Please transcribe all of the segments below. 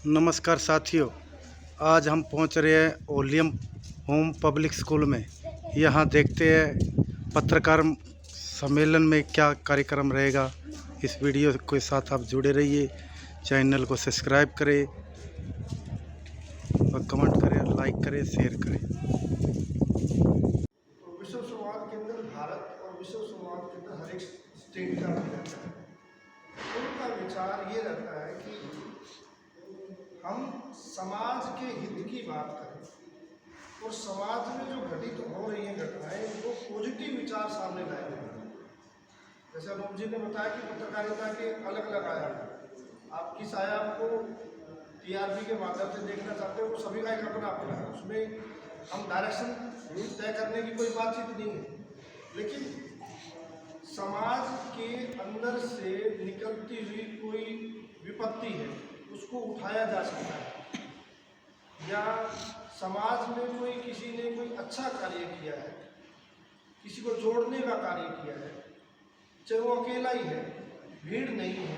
नमस्कार साथियों, आज हम पहुंच रहे हैं ओलियम होम पब्लिक स्कूल में। यहां देखते हैं पत्रकार सम्मेलन में क्या कार्यक्रम रहेगा। इस वीडियो के साथ आप जुड़े रहिए। चैनल को सब्सक्राइब करें और कमेंट करें, लाइक करें, शेयर करें। तो विश्व संवाद के अंदर भारत और विश्व संवाद के अंदर हर एक स्टेट का भी रहता है। उनका विचार ये रहता है कि हम समाज के हित की बात करें और समाज में जो घटित हो रही हैं घटनाएं वो पॉजिटिव विचार सामने लाए जाए। जैसे अनूप जी ने बताया कि पत्रकारिता के अलग अलग आयाम हैं। आप किस आयाम को टीआरपी के माध्यम से देखना चाहते हो वो सभी का एक अपना अपना है। उसमें हम डायरेक्शन तय करने की कोई बातचीत नहीं है, लेकिन समाज के अंदर से निकलती हुई कोई विपत्ति है उसको उठाया जा सकता है, या समाज में कोई किसी ने कोई अच्छा कार्य किया है, किसी को जोड़ने का कार्य किया है, चाहे वो अकेला ही है, भीड़ नहीं है,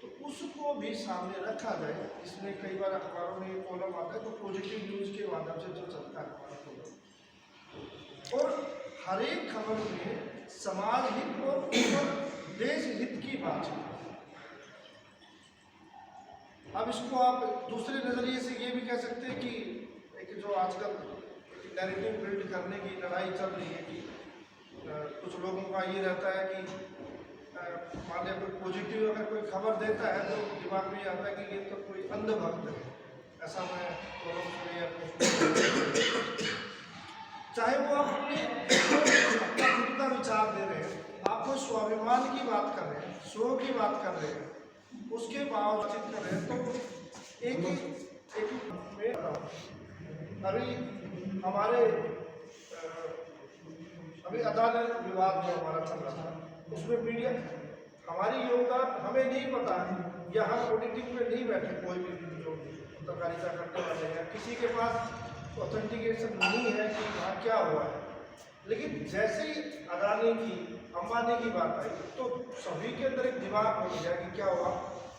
तो उसको भी सामने रखा जाए। इसमें कई बार अखबारों में ये कॉलम आता है तो पॉजिटिव न्यूज़ के माध्यम से जो चलता है हमारा कॉलम, और हर एक खबर में समाज हित और देश हित की बात है। अब इसको आप दूसरे नज़रिए से ये भी कह सकते हैं कि एक जो आजकल नैरेटिव बिल्ड करने की लड़ाई चल रही है कि कुछ लोगों का ये रहता है कि मान लिया कोई पॉजिटिव अगर कोई खबर देता है तो दिमाग में ये आता है कि ये तो कोई अंधभक्त है। ऐसा मैं चाहे वो आप अपना खुद का विचार दे रहे हैं, आप कोई स्वाभिमान की बात कर रहे हैं, स्व की बात कर रहे हैं, उसके बावजूद कर रहे हैं, तो एक में अभी हमारे अभी अदालत विवाद जो हमारा चल रहा था उसमें मीडिया हमारी योगदान हमें नहीं पता है, या हम ऑडिटिंग में नहीं बैठे, कोई भी जो पत्रकारिता करने वाले हैं किसी के पास ऑथेंटिकेशन नहीं है कि वहाँ क्या हुआ है। लेकिन जैसे ही अदानी की अंबानी की बात आई तो सभी के अंदर एक दिमाग हो गया कि क्या हुआ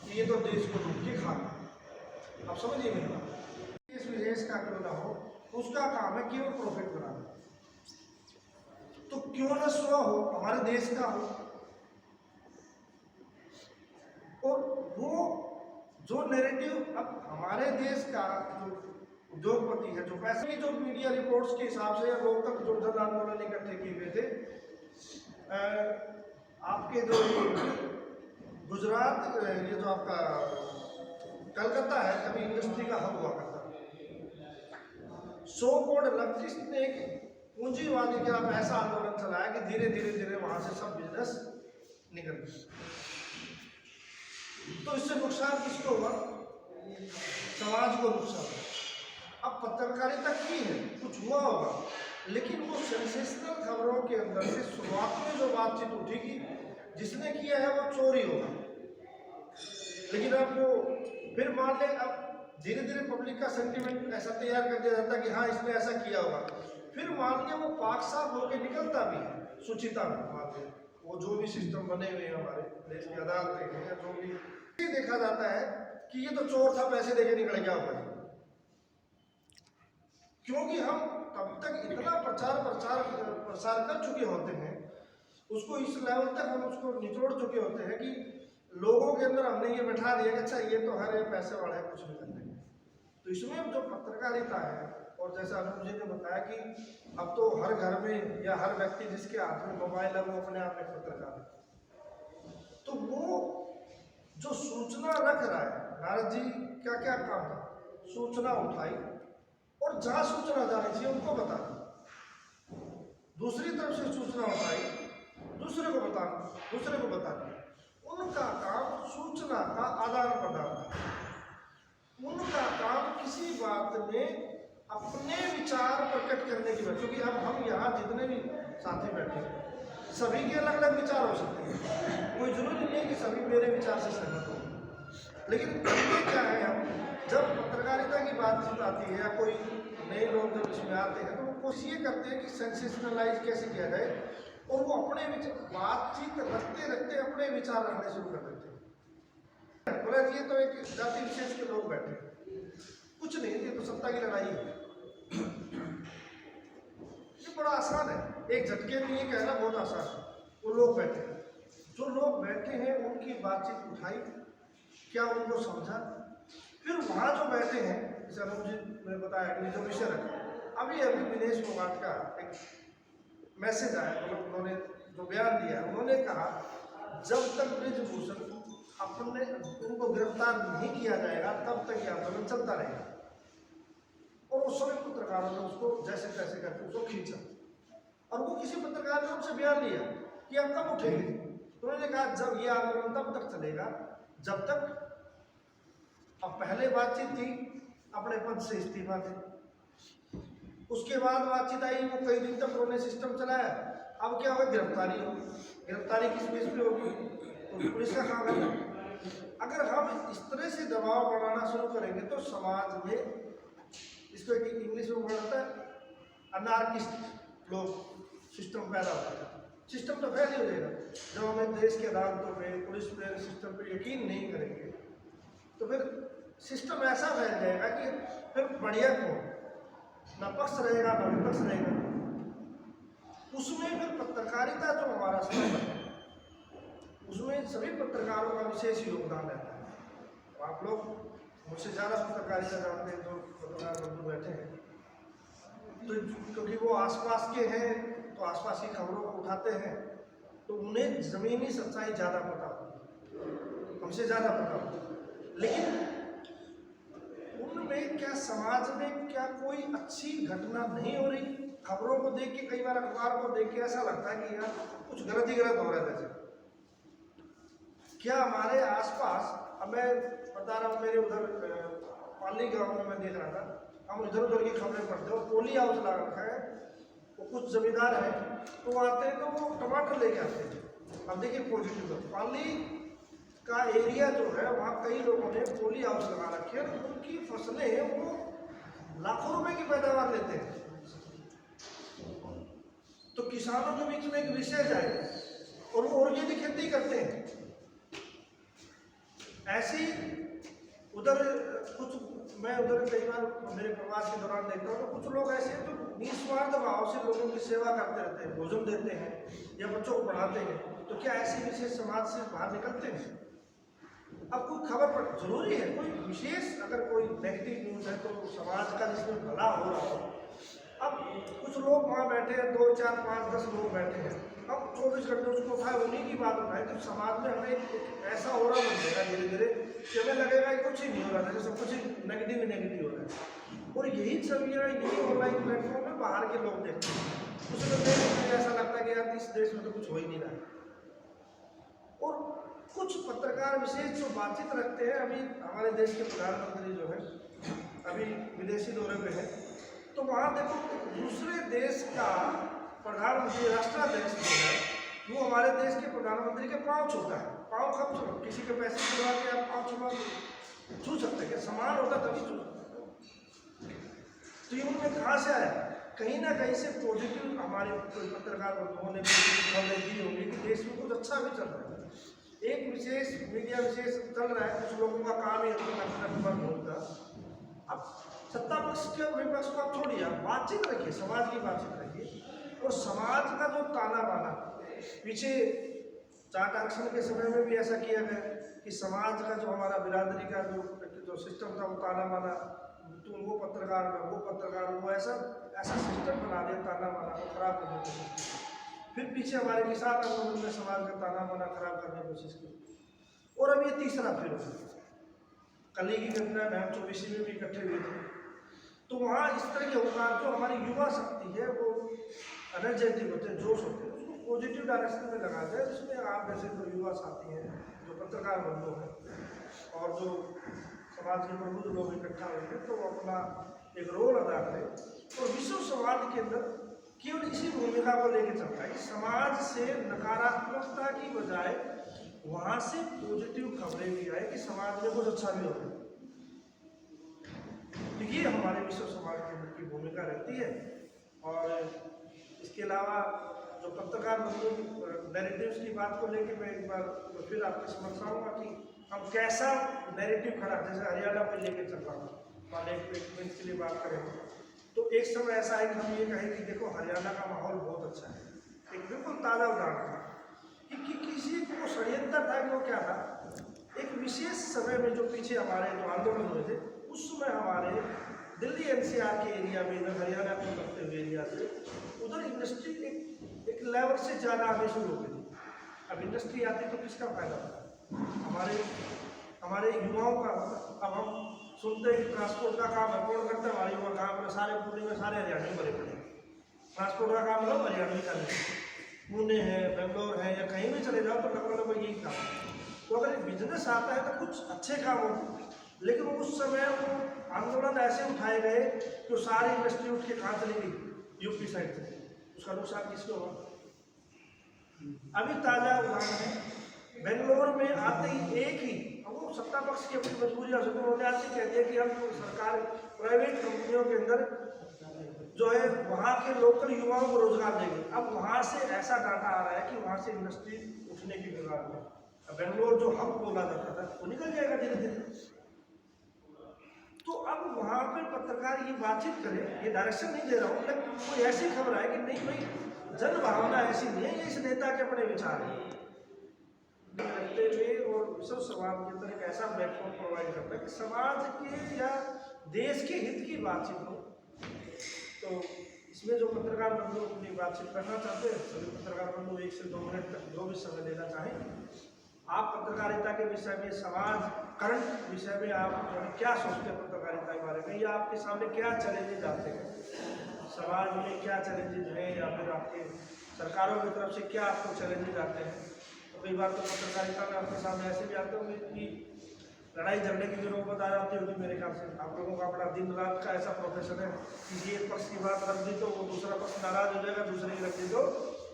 कि ये तो देश को लूट के खा। आप समझिए मेरी बात, इस विदेश का क्यों ना हो, उसका काम है केवल प्रॉफिट बनाना, तो क्यों ना स्व हो, हमारे देश का हो। और वो जो नैरेटिव अब हमारे देश का जो उद्योगपति है, जो पैसे की जो मीडिया रिपोर्ट्स के हिसाब से या लोग तक जो जन आंदोलन इकट्ठे किए हुए थे, आपके जो गुजरात ये जो आपका कलकत्ता है कभी इंडस्ट्री का हब हुआ करता, सो कोड लेफ्टिस्ट ने एक पूंजीवादी के आप ऐसा आंदोलन चलाया कि धीरे धीरे धीरे वहां से सब बिजनेस निकल गया। तो इससे नुकसान किसको हुआ? समाज को नुकसान। अब पत्रकारिता की है, कुछ हुआ होगा, लेकिन वो सेंसेशनल खबरों के अंदर से शुरुआत में जो बातचीत उठी कि जिसने किया है वो चोरी होगा, लेकिन अब वो फिर मान ले, अब धीरे धीरे पब्लिक का सेंटिमेंट ऐसा तैयार कर दिया जाता है कि हाँ इसने ऐसा किया होगा। फिर मान लिया वो पाक साफ होकर निकलता भी है सुचिता में, मान लिया वो जो भी सिस्टम बने हुए हैं हमारे देश की अदालतें हैं, जो भी देखा जाता है कि ये तो चोर था, पैसे देके निकल गया होगा। क्योंकि हम तब तक इतना प्रसार कर चुके होते हैं, उसको इस लेवल तक हम उसको निचोड़ चुके होते हैं कि लोगों के अंदर हमने ये बैठा दिया कि अच्छा ये तो हर पैसे वाला है, कुछ भी कर देंगे। तो इसमें जो पत्रकारिता है, और जैसा अनूप जी ने बताया कि अब तो हर घर में या हर व्यक्ति जिसके हाथ में मोबाइल है वो अपने आप में पत्रकार है, तो वो जो सूचना रख रहा है, नारद जी का क्या काम था, सूचना उठाई और जहां सूचना जानी चाहिए उनको बता दी, दूसरी तरफ से सूचना उठाई दूसरे को बताना। उनका काम सूचना का आदान प्रदान था, उनका काम किसी बात में अपने विचार प्रकट करने की बात। क्योंकि अब हम यहाँ जितने भी साथी बैठे हैं सभी के अलग अलग विचार हो सकते हैं, कोई जरूरी नहीं है कि सभी मेरे विचार से सहमत हो, लेकिन क्या है, हम जब पत्रकारिता की बातचीत आती है या कोई नए लोग जब इसमें आते हैं तो वो कोशिश ये करते हैं कि सेंसेशनलाइज कैसे किया जाए, और वो अपने बातचीत रखते रखते अपने विचार रखने शुरू कर देते हैं। बोला ये तो एक जाति विशेष के लोग बैठे हैं, कुछ नहीं, ये तो सत्ता की लड़ाई है। ये बड़ा आसान है, एक झटके में ये कहना बहुत आसान है। वो लोग बैठे हैं, जो लोग बैठे हैं उनकी बातचीत उठाई, क्या उनको समझा, फिर वहाँ जो बैठे हैं, जैसे अनुप जी ने बताया कि जो विषय रखा, अभी विनेश फोगाट का एक मैसेज आया, मतलब उन्होंने जो बयान दिया, उन्होंने कहा जब तक ब्रिजभूषण अपने उनको गिरफ्तार नहीं किया जाएगा तब तक ये आंदोलन चलता रहेगा। और उस समय पत्रकारों ने उसको जैसे तैसे करके उसको खींचा, और वो किसी पत्रकार ने उनसे बयान लिया कि आप कब उठेंगे, तो उन्होंने कहा जब ये आंदोलन तब तक चलेगा जब तक, अब पहले बातचीत थी अपने पद से इस्तीफा थे, उसके बाद बातचीत आई, वो कई दिन तक उन्होंने सिस्टम चलाया, अब क्या होगा, गिरफ्तारी होगी, गिरफ्तारी किस बेस पे होगी, तो पुलिस का काम है। अगर हम इस तरह से दबाव बनाना शुरू करेंगे तो समाज में, इसको एक इंग्लिश में बोला जाता है अनार्किस्ट लोग, सिस्टम पैदा होता है, सिस्टम तो फैल ही हो जाएगा। जब हमें देश के अदालतों पे, पुलिस पे, सिस्टम पे यकीन नहीं करेंगे तो फिर सिस्टम ऐसा फैल जाएगा कि फिर बढ़िया कौन, ना पक्ष रहेगा ना विपक्ष रहेगा। उसमें फिर पत्रकारिता जो हमारा स्तंभ है, उसमें सभी पत्रकारों का विशेष योगदान रहता है। आप लोग मुझसे ज़्यादा पत्रकारिता जानते हैं, जो पत्रकार बंधु बैठे हैं, तो क्योंकि वो आसपास के हैं तो आसपास की खबरों को उठाते हैं, तो उन्हें ज़मीनी सच्चाई ज़्यादा पता होती है, हमसे ज़्यादा पता होती है। लेकिन उनमें क्या, समाज में क्या कोई अच्छी घटना नहीं हो रही, खबरों को देख के, कई बार अखबार को देख के ऐसा लगता है कि यार कुछ गलत ही गलत हो रहा है। जैसे क्या हमारे आसपास, अब मैं बता रहा हूँ, मेरे उधर पाली गांव में मैं देख रहा था, हम इधर उधर की खबरें पढ़ते हो, पोली हाउस लगा रखा है, वो कुछ जमींदार है, तो आते हैं तो वो टमाटर लेके आते हैं। अब देखिए पॉजिटिव पाली का एरिया जो है, वहाँ कई लोगों ने पोली हाउस लगा रखे हैं, उनकी फसलें वो लाखों रुपए की पैदावार लेते हैं। तो किसानों के बीच में एक विषय जाए और वो ऑर्गेनिक खेती करते हैं। ऐसी उधर कुछ, मैं उधर कई बार मेरे प्रवास के दौरान देखता हूँ, तो कुछ लोग ऐसे हैं जो निस्वार्थ भाव से लोगों की सेवा करते रहते हैं, भोजन देते हैं या बच्चों को पढ़ाते हैं। तो क्या ऐसे विशेष समाज से बाहर निकलते हैं? अब कोई खबर पर जरूरी है, कोई विशेष अगर कोई नेगेटिव न्यूज़ है तो समाज का जिसमें भला हो रहा हो। अब कुछ लोग वहाँ बैठे हैं, 2, 4, 5, 10 लोग बैठे हैं, अब 24 घंटे उसको उठाए, उन्हीं की बात उठाए, तो समाज में हमें एक ऐसा हो रहा बन जाएगा धीरे धीरे कि हमें लगेगा कि कुछ ही नहीं हो रहा है, जैसे कुछ ही नेगेटिव हो रहा है। और यही छवियाँ, यही ऑनलाइन प्लेटफॉर्म में बाहर के लोग देखते हैं, उसमें देख ऐसा लगता है कि यार इस देश में तो कुछ हो ही नहीं रहा है। और कुछ पत्रकार विशेष जो बातचीत रखते हैं, अभी हमारे देश के प्रधानमंत्री जो है अभी विदेशी दौरे पे है, तो वहाँ देखो दूसरे देश का प्रधानमंत्री, राष्ट्राध्यक्ष जो है, वो हमारे देश के प्रधानमंत्री के पाँव छूता है। पाँव कब छू, किसी के पैसे छुड़ा के आप पाँव छू सकते हैं? समान होता तभी छू सकते। तो ये उनमें कहाँ से आया? कहीं ना कहीं से पॉजिटिव हमारे कोई पत्रकार बंधुओं ने खबरें दी होंगी कि देश में कुछ अच्छा भी चल रहा है, एक विशेष मीडिया विशेष चल रहा है, कुछ लोगों का काम ही खबर ढूंढता। अब सत्ता पक्ष के विपक्ष को आप छोड़िए, आप बातचीत रखिए, समाज की बातचीत रखिए। और समाज का जो ताना बाना, पीछे जाट आरक्षण के समय में भी ऐसा किया गया कि समाज का जो हमारा बिरादरी का जो सिस्टम था, वो ताना बाना, तुम वो पत्रकार में, वो पत्रकार में, वो ऐसा सिस्टम बना दिया, ताना बाना को खराब करने की कोशिश की। फिर पीछे हमारे किसान आंदोलन में समाज का ताना बाना खराब करने की कोशिश की, और अब ये तीसरा फिर कल की घटना में हम 24 में भी इकट्ठे हुए थे। तो वहाँ इस तरह के अवकार, जो हमारी युवा शक्ति है, वो एनर्जेटिक होते हैं, जोश होते हैं, उसको पॉजिटिव डायरेक्शन में लगा जाए, जिसमें आप जैसे जो युवा साथी हैं, जो पत्रकार बंधु हैं, और जो समाज के प्रबुद्ध लोग इकट्ठा होंगे, तो वो अपना एक रोल अदा करें और विश्व समाज के अंदर केवल इसी भूमिका को लेकर चलता है कि समाज से नकारात्मकता की बजाय वहाँ से पॉजिटिव खबरें भी आए कि समाज में कुछ अच्छा भी हो रहा है। तो ये हमारे विश्व समाज के अंदर की भूमिका रहती है। और इसके अलावा जो पत्रकार बंधु नैरेटिव्स की बात को लेकर मैं एक बार तो फिर आपके समझ आऊँगा कि हम कैसा नैरेटिव खड़ा, जैसे हरियाणा में लेके चल रहा हूँ, मान एक मिनट के लिए बात करें तो एक समय ऐसा है कि हम ये कहें कि देखो हरियाणा का माहौल बहुत अच्छा है। एक बिल्कुल ताज़ा उदाहरण था कि किसी को षड्यंत्र था कि वो क्या था, एक विशेष समय में जो पीछे हमारे जो आंदोलन हुए थे उस समय हमारे दिल्ली एनसीआर के एरिया में, इधर हरियाणा को करते हुए एरिया से उधर इंडस्ट्री एक लेवल से ज़्यादा आने शुरू हो गई थी। अब इंडस्ट्री आती तो किसका फायदा होता? हमारे युवाओं का। अब हम सुनते हैं ट्रांसपोर्ट का काम है, कौन करता है? हमारे युवा काम है, सारे पुणे में सारे हरियाणा में भरे पड़े। ट्रांसपोर्ट का काम मतलब हरियाणवी का नहीं, पुणे है, बेंगलोर है, या कहीं भी चले जाओ तो लगभग यही काम है। तो अगर बिजनेस आता है तो कुछ अच्छे काम होते, लेकिन उस समय वो आंदोलन ऐसे उठाए गए कि वो सारी इंडस्ट्री उठ के कहाँ चली गई? यूपी साइड से। उसका नुकसान किसको हुआ? अभी ताज़ा उदाहरण है, बेंगलोर में आते ही एक ही, वो सत्ता पक्ष की अपनी मजबूरी हो सकती है, उन्होंने आज कह दिया कि हम सरकार प्राइवेट कंपनियों के अंदर जो है वहाँ के लोकल युवाओं को रोजगार देंगे। अब वहाँ से ऐसा डाटा आ रहा है कि वहाँ से इंडस्ट्री उठने की कगार में। अब बेंगलोर जो हब बोला जाता था वो निकल जाएगा धीरे धीरे। तो अब वहाँ पर पत्रकार ये बातचीत करे, ये डायरेक्शन नहीं दे रहा हूँ, लेकिन कोई ऐसी खबर है कि नहीं भाई जन भावना ऐसी नहीं है, इस नेता के अपने विचार हैं करते हुए और विश्व समाज के अंदर एक ऐसा प्लेटफॉर्म प्रोवाइड करता है कि समाज के या देश के हित की बातचीत हो। तो इसमें जो पत्रकार बंधु अपनी बातचीत करना चाहते हैं, सभी पत्रकार बंधु 1 से 2 मिनट तक जो भी समय लेना चाहें। आप पत्रकारिता के विषय में, समाज करंट विषय में आप क्या सोचते हैं पत्रकारिता के बारे में, या आपके सामने क्या चैलेंजेज आते हैं, समाज में क्या चैलेंजेज हैं, या फिर आपके सरकारों की तरफ से क्या आपको चैलेंजेज आते हैं? तो कई बार तो पत्रकारिता में आपके सामने ऐसे भी आते होंगे कि लड़ाई झगड़े की जो नौबत आ जाती होगी। मेरे ख्याल से आप लोगों का अपना दिन रात का ऐसा प्रोफेशन है, किसी एक पक्ष की बात रख दी तो वो दूसरा पक्ष नाराज हो जाएगा, दूसरे की रख दी तो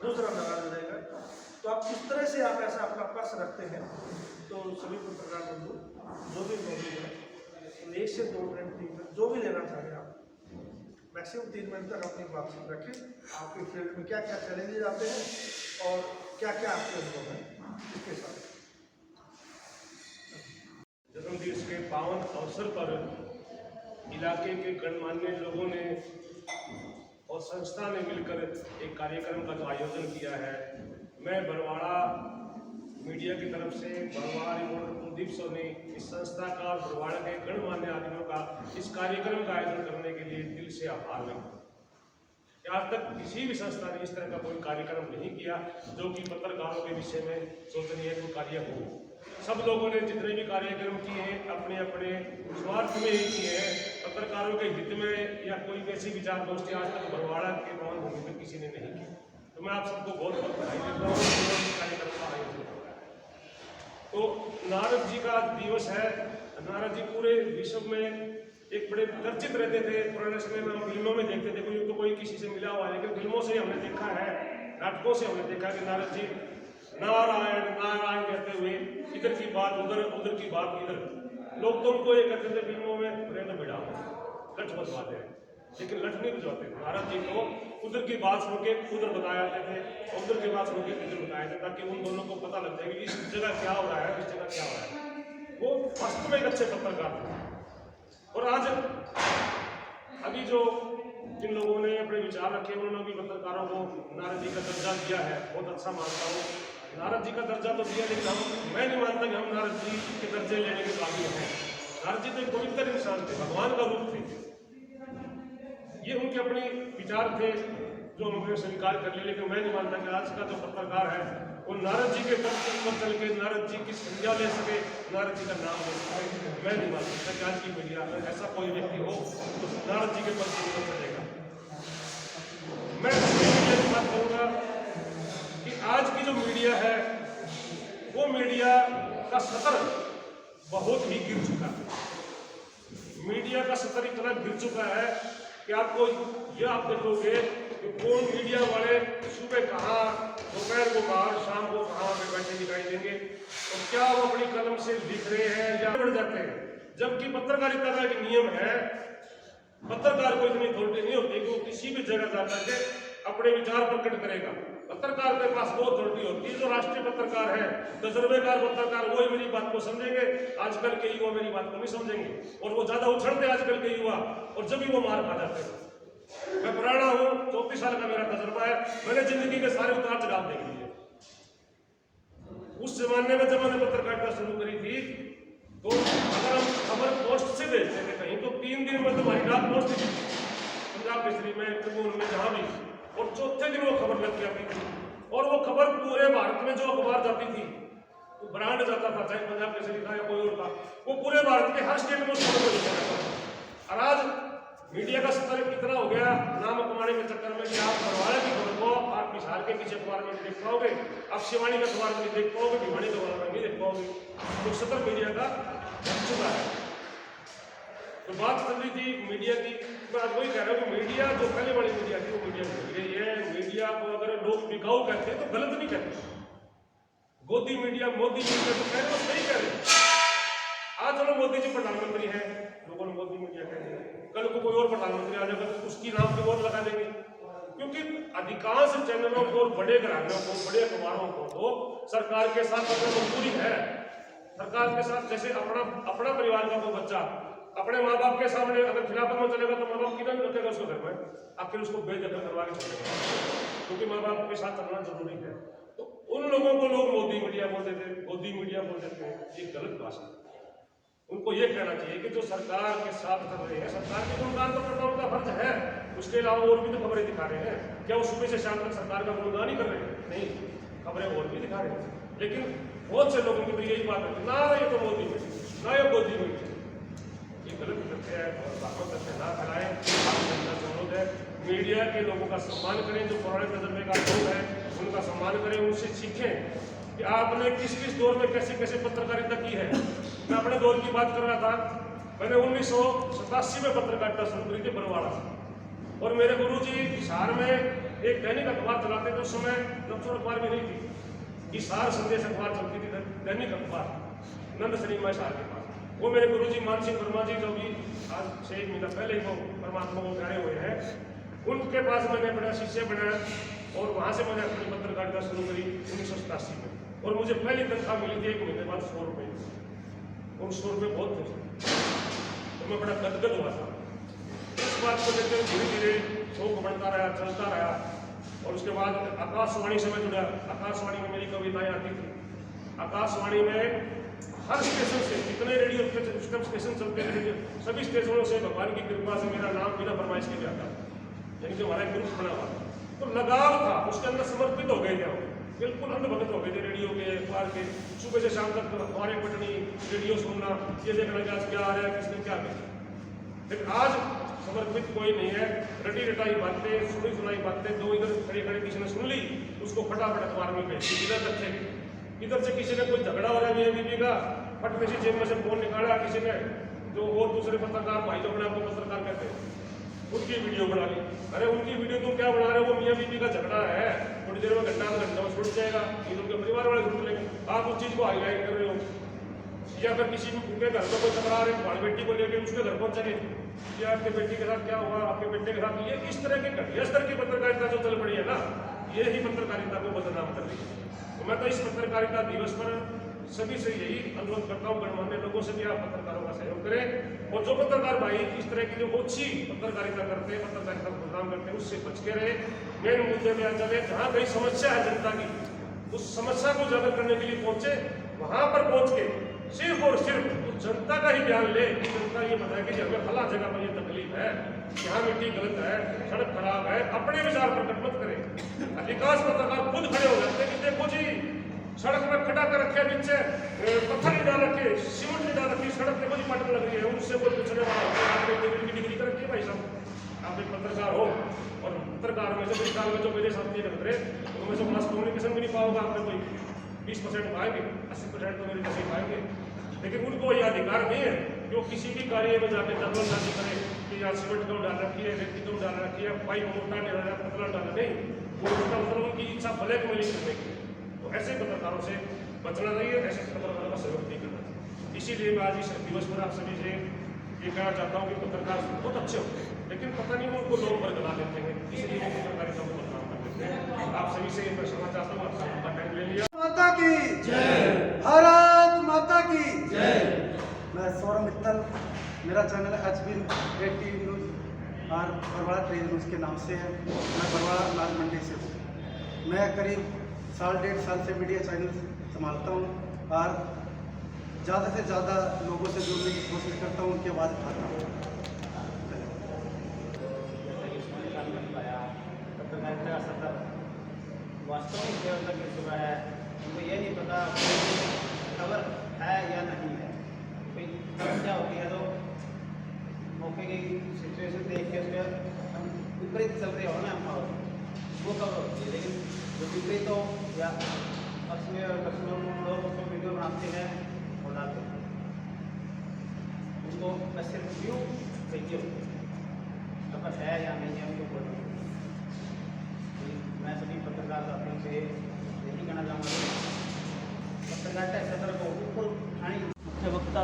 दूसरा नाराज हो जाएगा। तो आप किस तरह से आप ऐसा अपना पक्ष रखते हैं? तो सभी पत्रकार बंधु जो भी मौजूद है, 1 से 2 मिनट 3 मिनट जो भी लेना चाहें आप, मैक्सिमम 3 मिनट तक अपनी बातचीत रखें। आपके फील्ड में क्या क्या चैलेंजेज आते हैं और क्या क्या आपके अनुभव हैं इसके साथ। जन्मदिवस के पावन अवसर पर इलाके के गणमान्य लोगों ने और संस्था ने मिलकर एक कार्यक्रम का जो आयोजन किया है, मैं बरवाड़ा मीडिया की तरफ से बरवाड़ा रिपोर्टर कुलदीप सोनी, इस संस्था का और बरवाड़ा के गणमान्य आदमियों का इस कार्यक्रम का आयोजन करने के लिए दिल से आभार व्यक्त करता हूं। आज तक किसी भी संस्था ने इस तरह का कोई कार्यक्रम नहीं किया जो कि पत्रकारों के विषय में सोचनीय कोई कार्य हो। सब लोगों ने जितने भी कार्यक्रम किए हैं अपने अपने स्वार्थ में ही किए हैं, पत्रकारों के हित में या कोई ऐसी विचार गोष्ठी आज तक बरवाड़ा के पावन भूमि में किसी ने नहीं की। तो मैं आप सबको बहुत बहुत बधाई देता हूँ कार्यक्रम का आयोजन कर रहा है। तो नारद जी का दिवस है। नारद जी पूरे विश्व में एक बड़े चर्चित रहते थे। पुराने समय में हम फिल्मों में देखते थे, कोई तो कोई किसी से मिला हुआ है, लेकिन फिल्मों से हमने देखा है, नाटकों से हमने देखा कि नारद जी नारायण नारायण कहते हुए इधर की बात उधर, उधर की बात इधर। लोग तो उनको ये कहते थे फिल्मों में, तो बिड़ा लठ बजवाते हैं, लेकिन लठ नहीं बजवाते। नारद जी को उधर की बात सुन के उधर बताया जाते थे, उधर की बात सुन के इधर बताया जाता, ताकि उन दोनों को पता लग जाए कि इस जगह क्या हो रहा है, इस जगह क्या हो रहा है। वो वास्तव में एक अच्छे पत्रकार थे। और आज अभी जो जिन लोगों ने अपने विचार रखे, उन्होंने भी पत्रकारों को नारद जी का दर्जा दिया है, बहुत अच्छा मानता हूँ। नारद जी का दर्जा तो दिया, लेकिन मैं नहीं मानता कि हम नारद जी के दर्जे लेने के काबिल हैं। नारद जी तो एक पवित्र इंसान थे, भगवान का रूप थे। ये उनके अपने विचार थे जो हमने स्वीकार कर लिए, लेकिन मैं नहीं मानता कि आज का जो पत्रकार है वो नारद जी के पक्ष पर चल के नारद जी की संज्ञा ले सके, नारद जी का नाम ले सके। मैं नहीं मान सकता कि आज की मीडिया में ऐसा कोई व्यक्ति हो तो नारद जी के पक्ष पर चलेगा। मैं मीडिया की बात करूँगा कि आज की जो मीडिया है वो मीडिया का स्तर बहुत ही गिर चुका है। मीडिया का स्तर इतना गिर चुका है कि आपको यह आप देखोगे कि कौन मीडिया वाले सुबह कहाँ, दोपहर को बाहर, शाम को कहाँ पे बैठे दिखाई देंगे, और तो क्या वो अपनी कलम से लिख रहे हैं या बढ़ जाते हैं। जबकि पत्रकारिता का एक नियम है, पत्रकार को इतनी अथॉरिटी नहीं होती कि वो किसी भी जगह जाकर के अपने विचार प्रकट करेगा। पत्रकार के पास वो अथॉरिटी होती है। जो राष्ट्रीय पत्रकार है, तजुर्बेकार पत्रकार, वो ही मेरी बात को समझेंगे। आजकल के युवा मेरी बात को नहीं समझेंगे और वो ज्यादा उछलते आजकल के युवा, और जब भी वो मार खा जाते हैं। मैं पुराना हूँ, 34 साल का मेरा तजुर्बा है, मैंने जिंदगी के सारे उतार चढ़ाव देख लिए। उस जमाने में जब मैंने पत्रकारिता शुरू करी थी, तो अगर हम खबर पोस्ट से भेजते थे कहीं, तो 3 दिन में तुम्हारी रात पहुंचती थी पंजाब केसरी में, ट्रिब्यून में, जहां भी, और चौथे दिन वो खबर लग जाती थी। और वो खबर पूरे भारत में जो अखबार जाती थी, वो ब्रांड जाता था, चाहे पंजाब केसरी था या कोई और था, वो पूरे भारत के हर स्टेट में उस खबर को लिखा जाता था। और आज मीडिया का स्तर इतना हो गया नाम कमाने के चक्कर में कि आप बरवाड़े की खबर को आप बिहार के किसी अखबार में नहीं देख पाओगे, आप शिवानी के अखबार में नहीं देख पाओगे, भिवानी के अखबार में नहीं देख पाओगे। तो सतर मीडिया का बढ़ चुका है। तो बात चल रही थी मीडिया की, मैं आज वही कह रहा हूँ कि मीडिया जो पहले वाली मीडिया थी, वो मीडिया भूल गई है। मीडिया को अगर लोग बिकाऊ कहते हैं तो गलत नहीं कहते। गोदी मीडिया, मोदी मीडिया तो कह रहे हो, सही कह रहे हैं। आज चलो मोदी जी प्रधानमंत्री हैं, लोगों ने मोदी मीडिया कह दिया, कल को कोई और प्रधानमंत्री आ जाएगा तो उसकी नाम पे और लगा देंगे। क्योंकि अधिकांश चैनलों को, बड़े घरानों को, बड़े अखबारों को तो सरकार के साथ मजबूरी है। सरकार के साथ जैसे अपना परिवार का कोई बच्चा अपने माँ बाप के सामने अगर खिलाफत में चलेगा तो माँ बाप किधर रखेगा उसको घर में, आखिर उसको बेदखल करवा के चलेगा, क्योंकि माँ बाप के साथ चलना जरूरी है। तो उन लोगों को लोग मोदी मीडिया बोलते थे, गोदी मीडिया बोलते थे, ये गलत भाषा। उनको ये कहना चाहिए कि जो सरकार के साथ चल रहे हैं, सरकार के गुणगान तो करना उनका फर्ज है, उसके अलावा और भी तो खबरें दिखा रहे हैं। क्या वो सुबह से शाम तक सरकार का गुणगान ही कर रहे हैं? नहीं, खबरें और भी दिखा रहे हैं। लेकिन बहुत से लोगों की तो यही बात है, ना ये तो मोदी मीडिया, ना ये गोदी मीडिया, ये गलत करते हैं और बातों करते ना फैलाएं। अनुरोध है, मीडिया के लोगों का सम्मान करें, जो पुराने तजुर्बे का लोग हैं उनका सम्मान करें, उनसे सीखें कि आपने किस किस दौर में कैसे कैसे पत्रकारिता की है। मैं अपने दौर की बात कर रहा था, मैंने 1987 में पत्रकारिता शुरू करी थी बरवाड़ा से, और मेरे गुरुजी हिसार में एक दैनिक अखबार चलाते थे। उस समय नक्सर अखबार भी नहीं थी, हिसार संदेश अखबार चलती थी, दैनिक अखबार, नंद सिनेमा हिसार के पास। वो मेरे गुरुजी मान सिंह वर्मा जी, जो भी आज से 1 महीना पहले ही वो परमात्मा को प्यारे हुए हैं, उनके पास मैंने बड़ा शिष्य बनाया और वहाँ से मैंने अपनी पत्रकारिता शुरू करी 1987 में। और मुझे पहली तनख्वाह मिली थी 1 महीने बाद 100 रुपये, और 100 रुपये बहुत थे, तो मैं बड़ा गदगद हुआ था। इस बात को लेकर धीरे धीरे शौक बढ़ता रहा, चलता रहा। और उसके बाद आकाशवाणी से मैं जुड़ा। आकाशवाणी में मेरी कविताएं आती थी। आकाशवाणी में हर स्टेशन से, जितने रेडियो स्टेशन चलते थे, सभी स्टेशनों से भगवान की कृपा से मेरा नाम बिना फरमाइश के आता, यानी कि हमारा ग्रुप बना हुआ। तो लगाव था, उसके अंदर समर्पित हो गए थे हम, बिल्कुल अंधभक्त हो गए थे रेडियो के, अखबार के। सुबह से शाम तक अखबारें पढ़नी, रेडियो सुनना, ये देखना कि आज क्या आ रहा है, किसने क्या किया। लेकिन आज समर्पित कोई नहीं है। रटी रटाई बातें, सुनी सुनाई बातें, जो इधर खड़े खड़े किसी ने सुन ली, उसको फटाफट अखबार में भेज दी, इधर तक थे। इधर से किसी ने कोई झगड़ा हो रहा है मियां बीवी का, फट में से जेब में से फोन निकाला किसी ने, जो और दूसरे पत्रकार भाई जो अपने आपको पत्रकार कहते हैं, उनकी वीडियो बना ली। अरे उनकी वीडियो तुम क्या बना रहे हो, वो मियां बीवी का झगड़ा है, थोड़ी देर में घंटा में छूट जाएगा, ये उनके परिवार वाले छूट लेंगे, आप उस चीज़ को हाईलाइट कर रहे हो। या फिर किसी के घर पर कोई टकरा रहे, भाई बेटी को लेकर उसके घर पहुंचेंगे कि आपके बेटी के साथ क्या हुआ, आपके बेटे के साथ, ये इस तरह की घटिया स्तर की पत्रकारिता जो चल पड़ी है ना, ये ही पत्रकारिता को बदनाम कर रही है। तो मैं तो इस पत्रकारिता दिवस पर सभी से यही अनुरोध करता हूँ, गणमान्य लोगों से भी आप पत्रकारों का सहयोग करें, और जो पत्रकार भाई इस तरह की जो अच्छी पत्रकारिता करते हैं, पत्रकारिता को बदनाम करते हैं, उससे बच के रहे। मेन मुद्दे में चले, जहाँ कहीं समस्या है जनता की, उस समस्या को उजागर करने के लिए पहुंचे, वहां पर पहुंच के सिर्फ और सिर्फ उस जनता का ही ज्ञान ले। जनता ये बताए कि हमें फला जगह पर ये तकलीफ है, यहाँ मिट्टी गलत है, सड़क खराब है, अपने विचार प्रकट मत करें। अधिकांश पत्रकार खुद खड़े हो जाते हैं कि देखो जी सड़क में खड़ा कर रखे, नीचे पत्थर नहीं डाल रखे, सीमेंट नहीं डाल रखी, सड़क देखो जी पटक लग रही है, उससे कोई पूछने वाला होता है आपने डिग्री कर रखी है भाई साहब, आप एक पत्रकार हो। और पत्रकार में से 20 साल में जो मेरे साथ ये करते हैं, उनमें से मास कम्युनिकेशन भी नहीं पाओगे, आपने कोई 20% पाएंगे, 80% तो मेरे जैसे पाएंगे। लेकिन उनको यह अधिकार नहीं है कि वो किसी भी कार्य में जाकर जबरदस्ती करे कि यहाँ सीमेंट कम डाल रखी है, रेती कम डाल रखी है, पाइप मोटा नहीं डाला, पतला डाला, नहीं, वो उसका मतलब उनकी इच्छा भले को मिली करने की। तो ऐसे पत्रकारों से बचना चाहिए, ऐसे पत्रकारों का सहयोग नहीं करना चाहिए। इसीलिए मैं आज इस दिवस पर आप सभी से ये कहना चाहता हूँ कि पत्रकार बहुत अच्छे होते हैं, लेकिन पता नहीं उनको लोग बरगला देते हैं, इसलिए वो पत्रकारिता को बदनाम करते हैं। आप सभी से मैं क्षमा चाहता हूँ, आपका टाइम ले लिया। माता की जय, भारत माता की जय। मैं सौरभ मित्तल, मेरा चैनल HB80 न्यूज़ और बरवाड़ा ट्रेड न्यूज़ के नाम से है। मैं बरवाड़ा अनाज मंडी से हूँ। मैं करीब 1.5 साल से मीडिया चैनल संभालता हूँ और ज़्यादा से ज़्यादा लोगों से जुड़ने की कोशिश करता हूँ, उनकी आवाज़ उठाता हूँ। पत्रकारिता का सफर वास्तव में केवल तक गिर चुका है। उनको ये नहीं पता खबर है या नहीं है। कोई समस्या होती है तो मौके की सिचुएशन देख के उसके हम विपरीत चल रहे हो ना हम, वो खबर होती है। लेकिन जो विपरीत हो या पक्ष में लोग उसको वीडियो बनाते हैं और डालते हैं, उसको सिर्फ व्यू चाहिए होती है, खबर है या नहीं है उनको बोलना। मैं सभी पत्रकार साथियों से यही कहना चाहूँगा, पत्रकारिता सफर को ऊपर उठानी। मुख्य वक्ता,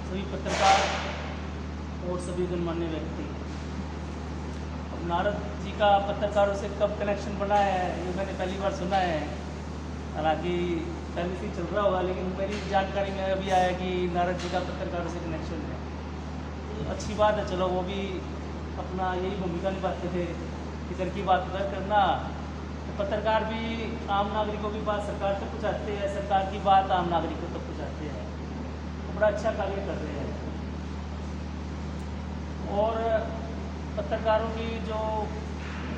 सभी पत्रकार और सभी गणमान्य व्यक्ति, अब नारद जी का पत्रकारों से कब कनेक्शन बना है ये मैंने पहली बार सुना है। हालांकि पहले से चल रहा होगा, लेकिन मेरी जानकारी में अभी आया कि नारद जी का पत्रकारों से कनेक्शन है। अच्छी बात है, चलो वो भी अपना यही भूमिका निभाते थे कि घर की बात उधर करना। तो पत्रकार भी आम नागरिकों की बात सरकार तक पहुँचाते हैं, सरकार की बात आम नागरिकों तक पहुँचाते हैं। तो बड़ा अच्छा कार्य कर रहे हैं। और पत्रकारों की जो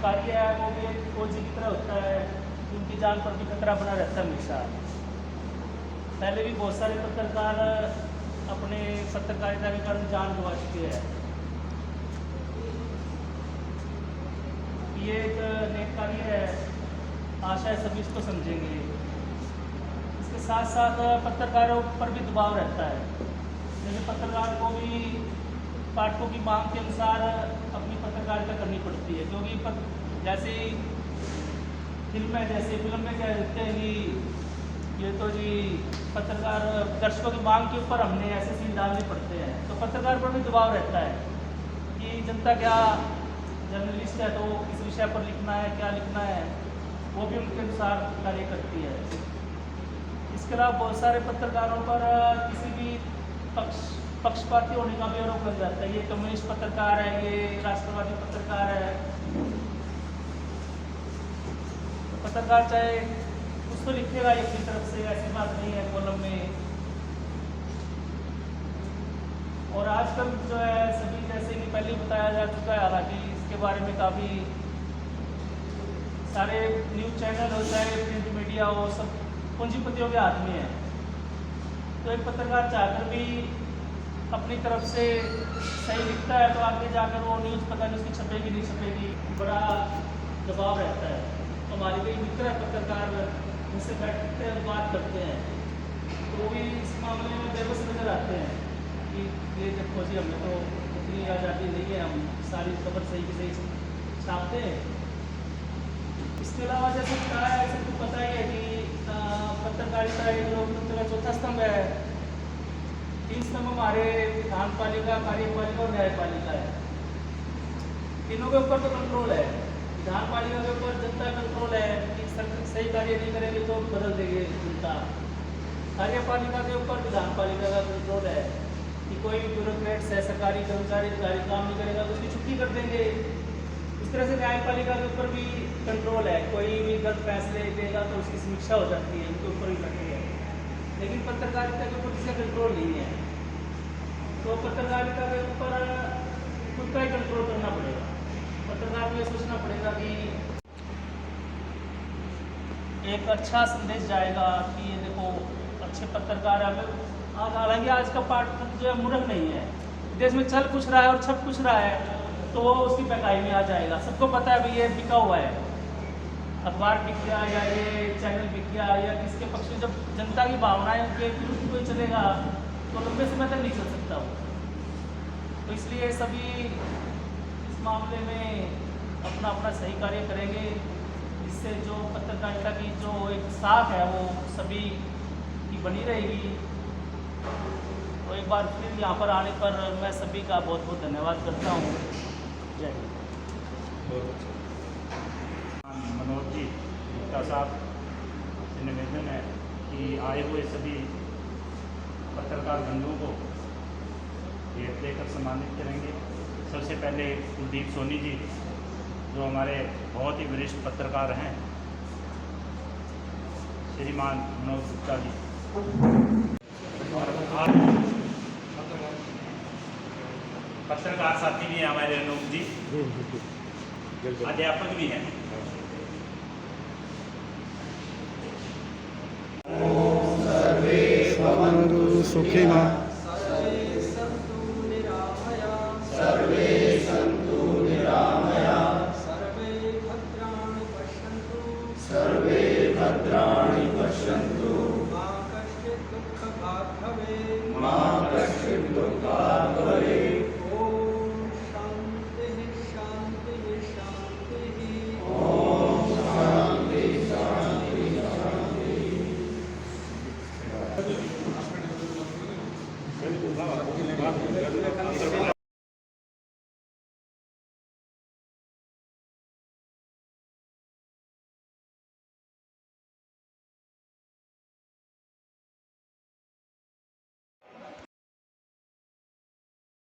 कार्य है वो भी एक फौजी की तरह होता है, उनकी जान पर भी खतरा बना रहता है हमेशा। पहले भी बहुत सारे पत्रकार अपने पत्रकारिता के कारण जान गंवा चुके हैं। ये एक नेक कार्य है, आशा है सभी इसको समझेंगे। इसके साथ साथ पत्रकारों पर भी दबाव रहता है, जैसे पत्रकार को भी पाठकों की मांग के अनुसार अपनी पत्रकारिता करनी पड़ती है। क्योंकि जैसे फिल्म में कह देते हैं कि ये तो जी पत्रकार दर्शकों की मांग के ऊपर हमने ऐसे सीन डालने पड़ते हैं, तो पत्रकार पर भी दबाव रहता है कि जनता क्या जर्नलिस्ट है तो किस विषय पर लिखना है, क्या लिखना है, वो भी उनके अनुसार कार्य करती है। इसके अलावा बहुत सारे पत्रकारों पर किसी भी पक्षपाती होने का भी आरोप लग जाता है। ये कम्युनिस्ट पत्रकार है, ये राष्ट्रवादी पत्रकार है। तो पत्रकार चाहे कुछ तो लिखेगा ही अपनी तरफ से, ऐसी बात नहीं है कॉलम में। और आजकल जो है सभी, जैसे कि पहले बताया जा चुका है, हालांकि इसके बारे में काफ़ी सारे न्यूज़ चैनल हो चाहे प्रिंट मीडिया हो, सब पूंजीपतियों के हाथ में है। तो एक पत्रकार चाहकर भी अपनी तरफ से सही लिखता है तो आगे जाकर वो न्यूज़ पता नहीं उसकी छपेगी नहीं छपेगी, बड़ा दबाव रहता है। तो हमारे कई मित्र है पत्रकार, उनसे बैठते हैं, बात करते हैं, तो वो भी इस मामले में बेबस नजर आते हैं कि ये देखो जी हमें तो इतनी आज़ादी नहीं है, हम सारी खबर सही की सही छापते हैं। इसके अलावा जैसे कहा है, सबको पता ही है कि पत्रकारिता एक लोकतंत्र का चौथा स्तंभ है। 3 स्तंभ हमारे विधान पालिका, कार्यपालिका और न्यायपालिका है। तीनों के ऊपर तो कंट्रोल है। विधान पालिका के ऊपर जनता कंट्रोल है कि सही कार्य नहीं करेंगे तो बदल देंगे जनता। कार्यपालिका के ऊपर विधान पालिका का कंट्रोल है कि कोई भी ब्यूरोक्रेट्स है, सरकारी कर्मचारी अधिकारी काम नहीं करेगा तो उसकी छुट्टी कर देंगे। इस तरह से न्यायपालिका के ऊपर भी कंट्रोल है, कोई भी गलत फैसले देगा तो उसकी समीक्षा हो जाती है, उनके ऊपर भी करती है। लेकिन पत्रकारिता के ऊपर किसी कंट्रोल नहीं है, तो पत्रकारिता के ऊपर खुद का ही कंट्रोल करना पड़ेगा। पत्रकार को ये सोचना पड़ेगा कि एक अच्छा संदेश जाएगा कि ये देखो अच्छे पत्रकार है। आज हालांकि आज का पाठक जो है मूर्ख नहीं है, देश में चल कुछ रहा है और छप कुछ रहा है तो वो उसकी महंगाई में आ जाएगा। सबको पता है भाई ये बिका हुआ है, अखबार बिक गया या ये चैनल बिक गया या किसके पक्ष में, जब जनता की भावनाएं उनके विरुद्ध कोई चलेगा तो लंबे समय तक नहीं चल सकता वो। तो इसलिए सभी इस मामले में अपना अपना सही कार्य करेंगे, जिससे जो पत्रकारिता की जो एक साख है वो सभी की बनी रहेगी। तो एक बार फिर यहाँ पर आने पर मैं सभी का बहुत बहुत धन्यवाद करता हूँ। जय हिंद। मनोज जी गुप्ता साहब से निवेदन है कि आए हुए सभी पत्रकार बंधुओं को भेंट देकर सम्मानित करेंगे। सबसे पहले कुलदीप सोनी जी जो हमारे बहुत ही वरिष्ठ पत्रकार हैं, श्रीमान मनोज गुप्ता जी, और आज पत्रकार साथी भी हैं हमारे अनूप जी, अध्यापक भी हैं। भवन्तु सुखिनः। सर्वे भद्राणि पश्यन्तु मा कश्चित् दुःखभाग् भवेत् ॐ शान्तिः शान्तिः शान्तिः ॐ शान्ति शान्ति